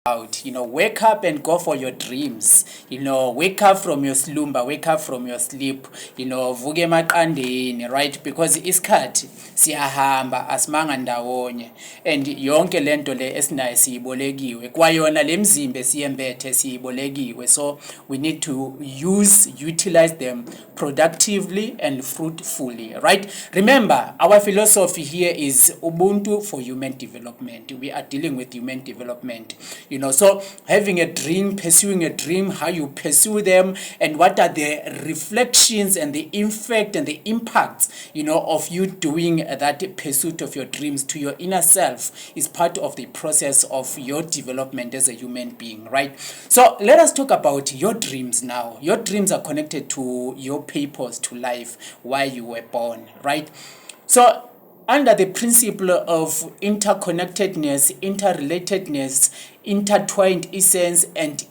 out. Wake up and go for your dreams. Wake up from your slumber, wake up from your sleep. Vuke emaqandeni, right? Because isikhathi siyahamba asimanga ndawonye, and yonke lento le esinayo siyibolekiwe, kwayona lemzimbe siyembethe siyibolekiwe. So we need to utilize them productively and fruitfully, right? Remember, our philosophy here is Ubuntu for human development. We are dealing with human development. So having a dream, pursuing a dream, how you pursue them, and what are the reflections and the effect and the impacts, of you doing that pursuit of your dreams to your inner self is part of the process of your development as a human being, right? So let us talk about your dreams now. Your dreams are connected to your purpose to life, why you were born, right? So under the principle of interconnectedness, interrelatedness, intertwined essence, and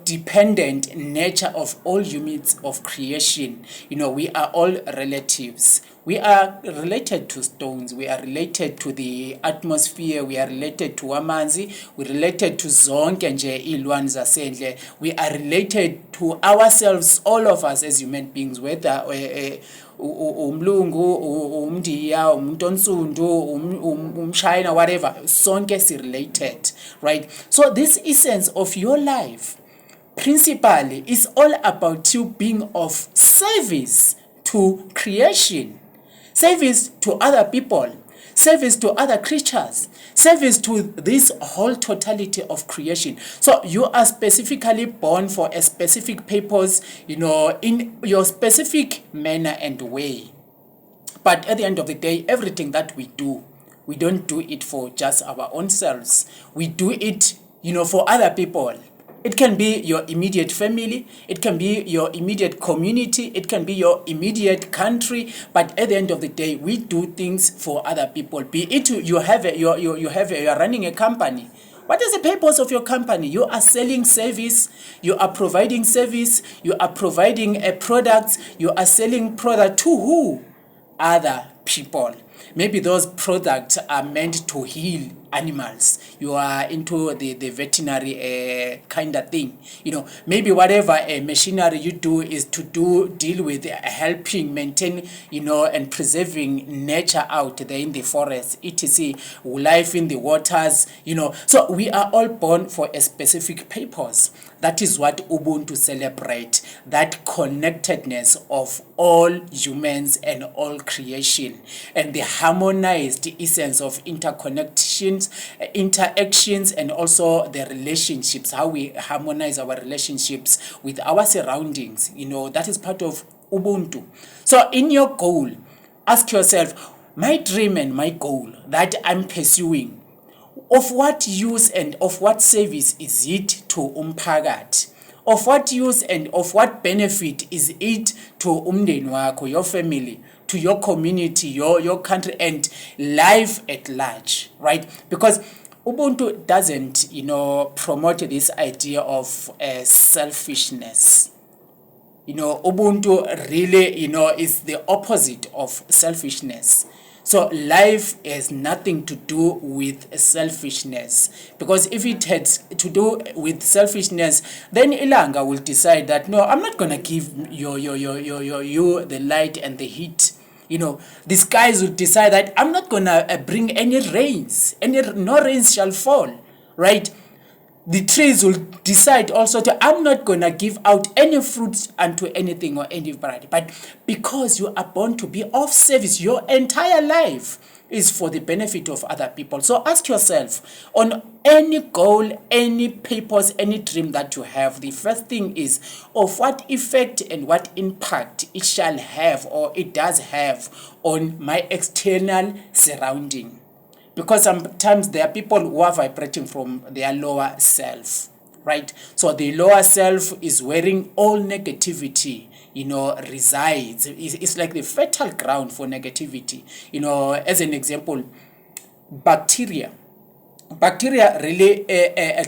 dependent nature of all units of creation, we are all relatives. We are related to stones, we are related to the atmosphere, we are related to amanzi, we are related to zonke nje ilwane zasendle, we are related to ourselves, all of us as human beings, whether umlungu, umndiya, umuntu onsundu, umshayina, whatever, sonke si related, right? So this essence of your life principally is all about you being of service to creation, service to other people, service to other creatures, service to this whole totality of creation. So you are specifically born for a specific purpose, in your specific manner and way. But at the end of the day, everything that we do, we don't do it for just our own selves. We do it, for other people. It can be your immediate family, it can be your immediate community, it can be your immediate country, but at the end of the day, we do things for other people. Be it you are running a company. What is the purpose of your company? You are selling service, you are providing service, you are providing a product, you are selling product to who? Other people. Maybe those products are meant to heal animals. You are into the veterinary kind of thing. Maybe whatever machinery you do is to deal with helping maintain, and preserving nature out there in the forest, etc., life in the waters, So we are all born for a specific purpose. That is what Ubuntu celebrate, that connectedness of all humans and all creation, and the harmonized essence of interconnections, interactions, and also the relationships, how we harmonize our relationships with our surroundings. That is part of Ubuntu. So in your goal, ask yourself, my dream and my goal that I'm pursuing, of what use and of what service is it to umphakathi? Of what use and of what benefit is it to umndeni wakho, your family, to your community, your country, and life at large, right? Because Ubuntu doesn't, promote this idea of selfishness. Ubuntu really, is the opposite of selfishness. So life has nothing to do with selfishness, because if it had to do with selfishness, then Ilanga will decide that no, I'm not gonna give you the light and the heat. The skies will decide that I'm not gonna bring any rains, no rains shall fall, right? The trees will decide also I'm not going to give out any fruits unto anything or anybody. But because you are born to be of service, your entire life is for the benefit of other people. So ask yourself, on any goal, any purpose, any dream that you have, the first thing is of what effect and what impact it shall have or it does have on my external surrounding. Because sometimes there are people who are vibrating from their lower self, right? So the lower self is wearing all negativity, resides. It's like the fertile ground for negativity. As an example, bacteria really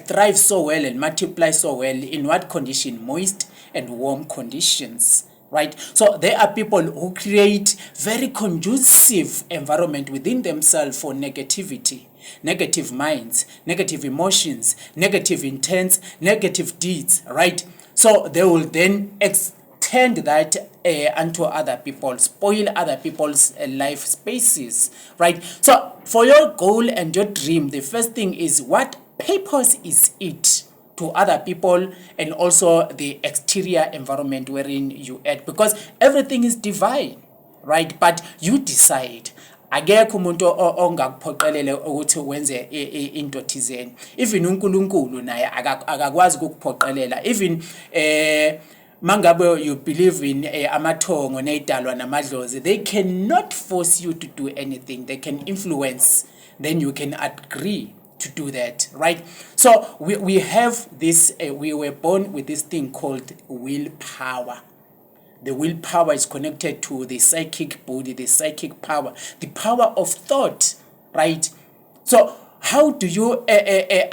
thrive so well and multiply so well in what condition? Moist and warm conditions. Right? So there are people who create very conducive environment within themselves for negativity. negative minds, negative emotions, negative intents, negative deeds, right? So they will then extend that unto other people, spoil other people's life spaces, right? So for your goal and your dream, the first thing is, what purpose is it to other people, and also the exterior environment wherein you at, because everything is divine, right? But you decide. Akekho umuntu ongakuphoqelele ukuthi wenze into thizeni. Even uNkulunkulu naye akakwazi ukukuphoqelela. Even mangabe you believe in amathongo nezidalwa namadlozi, they cannot force you to do anything. They can influence, then you can agree to do that, right? So we have this, we were born with this thing called willpower. The willpower is connected to the psychic body, the psychic power, the power of thought, right? So how do you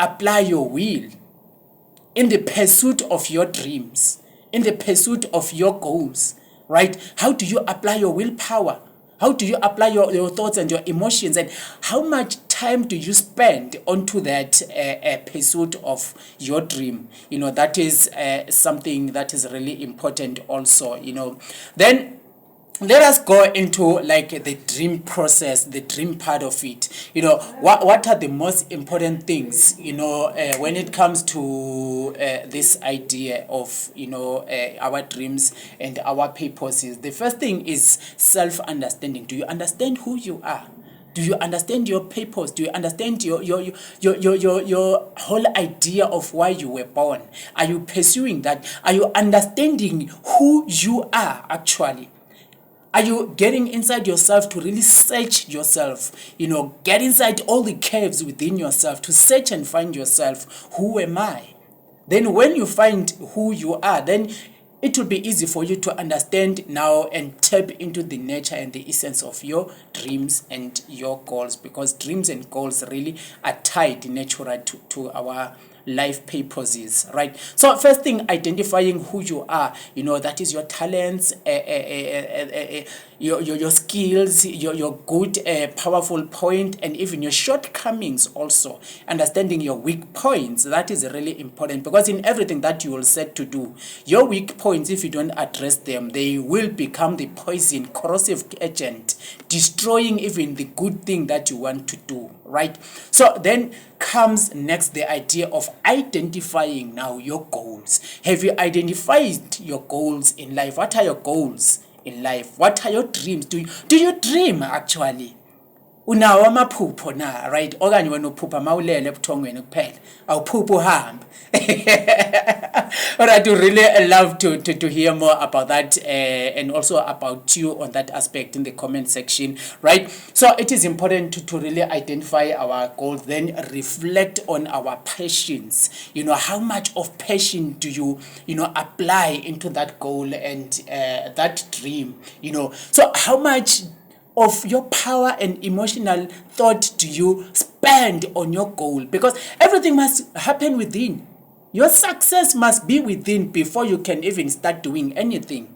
apply your will in the pursuit of your dreams, in the pursuit of your goals, right? How do you apply your willpower? How do you apply your thoughts and your emotions, and how much time do you spend onto that pursuit of your dream? That is something that is really important also, Then let us go into like the dream process, the dream part of it. What are the most important things, when it comes to this idea of, our dreams and our purposes. The first thing is self-understanding. Do you understand who you are? Do you understand your purpose? Do you understand your whole idea of why you were born? Are you pursuing that? Are you understanding who you are actually? Are you getting inside yourself to really search yourself? Get inside all the caves within yourself to search and find yourself. Who am I? Then when you find who you are, then it will be easy for you to understand now and tap into the nature and the essence of your dreams and your goals, because dreams and goals really are tied naturally to our life purposes, right? So first thing, identifying who you are, that is your talents, your skills, your good powerful point, and even your shortcomings also. Understanding your weak points, that is really important, because in everything that you will set to do, your weak points, if you don't address them, they will become the poison, corrosive agent, destroying even the good thing that you want to do, right? So then comes next the idea of identifying now your goals. Have you identified your goals in life? What are your goals in life? What are your dreams? Do you dream actually? Unawo amaphupho na, right? Okanye wena uphupha mawulele ebuthongweni kuphela, awuphupha uhamba. Alright, I really love to hear more about that, and also about you on that aspect in the comment section, right? So it is important to really identify our goals, then reflect on our passions. How much of passion do you apply into that goal and that dream? So how much of your power and emotional thought do you spend on your goal? Because everything must happen within. Your success must be within before you can even start doing anything.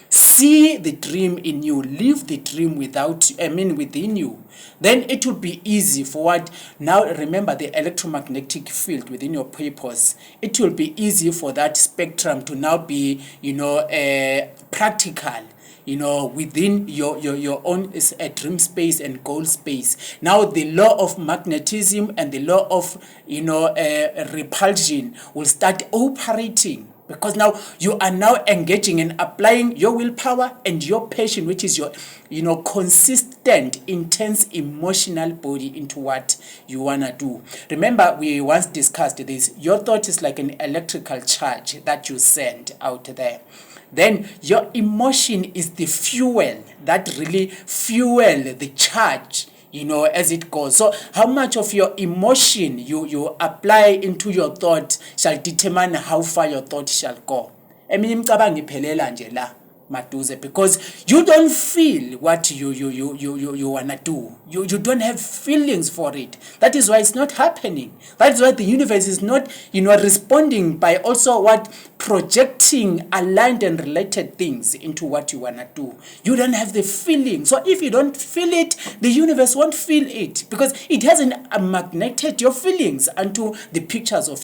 See the dream in you, live the dream within you. Then it will be easy for what? Now remember the electromagnetic field within your purpose. It will be easy for that spectrum to now be, practical. Within your own dream space and goal space. Now the law of magnetism and the law of repulsion will start operating, because now you are now engaging and applying your willpower and your passion, which is your consistent, intense emotional body into what you wanna do. Remember, we once discussed this. Your thought is like an electrical charge that you send out there. Then your emotion is the fuel that really fuel the charge, as it goes. So how much of your emotion you apply into your thought shall determine how far your thought shall go. Imicabango iphelela nje la. maduze, because you don't feel what you wanna do. You don't have feelings for it. That is why it's not happening. That is why the universe is not, responding by also what projecting aligned and related things into what you wanna do. You don't have the feeling. So if you don't feel it, the universe won't feel it, because it hasn't magneted your feelings onto the pictures of